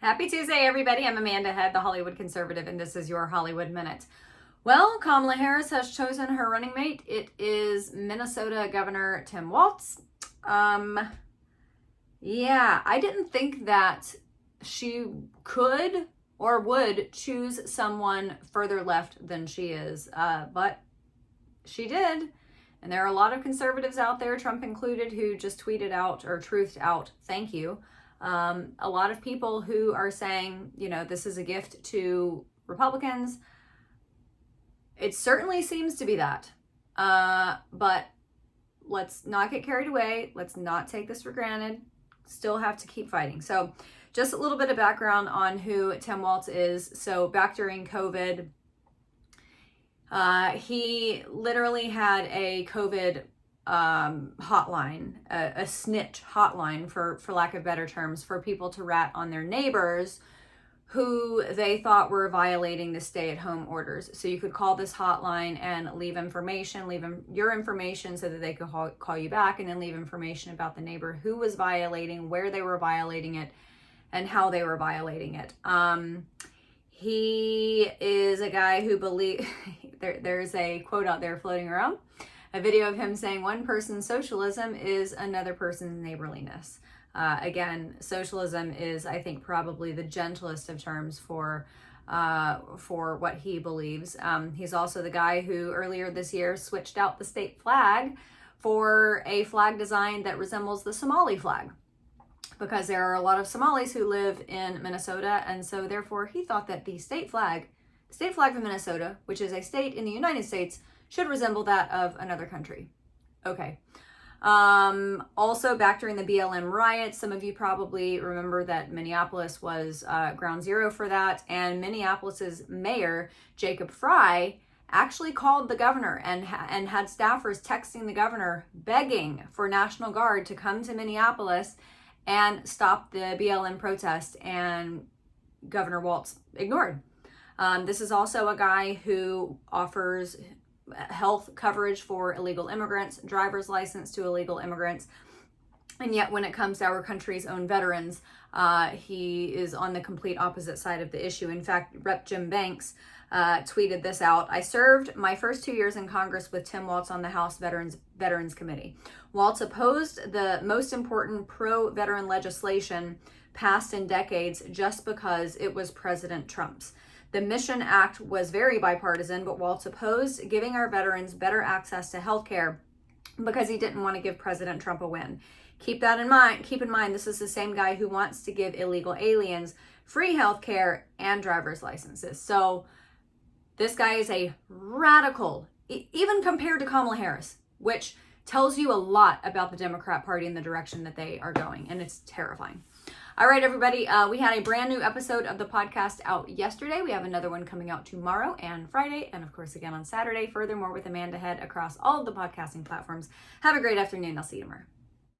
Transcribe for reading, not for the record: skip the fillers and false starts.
Happy Tuesday, everybody. I'm Amanda Head, the Hollywood Conservative, and this is your Hollywood Minute. Well, Kamala Harris has chosen her running mate. It is Minnesota Governor Tim Walz. I didn't think that she could or would choose someone further left than she is, but she did. And there are a lot of conservatives out there, Trump included, who just tweeted out or truthed out, "Thank you." A lot of people who are saying, this is a gift to Republicans. It certainly seems to be that. But let's not get carried away. Let's not take this for granted. Still have to keep fighting. So just a little bit of background on who Tim Walz is. So back during COVID, he literally had a COVID hotline, a snitch hotline for lack of better terms, for people to rat on their neighbors who they thought were violating the stay-at-home orders. So you could call this hotline and leave your information so that they could call you back, and then leave information about the neighbor who was violating, where they were violating it, and how they were violating it. He is a guy who there's a quote out there floating around, a video of him saying one person's socialism is another person's neighborliness. Again, socialism is, I think, probably the gentlest of terms for what he believes. He's also the guy who earlier this year switched out the state flag for a flag design that resembles the Somali flag, because there are a lot of Somalis who live in Minnesota, and so therefore he thought that the state flag of Minnesota, which is a state in the United States, should resemble that of another country. Okay. Also, back during the BLM riots, some of you probably remember that Minneapolis was ground zero for that, and Minneapolis's mayor, Jacob Frey, actually called the governor and had staffers texting the governor begging for National Guard to come to Minneapolis and stop the BLM protest, and Governor Walz ignored. This is also a guy who offers health coverage for illegal immigrants, driver's license to illegal immigrants, and yet when it comes to our country's own veterans, he is on the complete opposite side of the issue. In fact, Rep. Jim Banks tweeted this out. "I served my first 2 years in Congress with Tim Walz on the House Veterans Committee. Walz opposed the most important pro-veteran legislation passed in decades just because it was President Trump's. The Mission Act was very bipartisan, but Walz opposed giving our veterans better access to health care because he didn't want to give President Trump a win." Keep in mind, this is the same guy who wants to give illegal aliens free health care and driver's licenses. So this guy is a radical, even compared to Kamala Harris, which tells you a lot about the Democrat Party and the direction that they are going, and it's terrifying. All right, everybody, we had a brand new episode of the podcast out yesterday. We have another one coming out tomorrow and Friday, and of course again on Saturday. Furthermore, with Amanda Head across all of the podcasting platforms. Have a great afternoon. I'll see you tomorrow.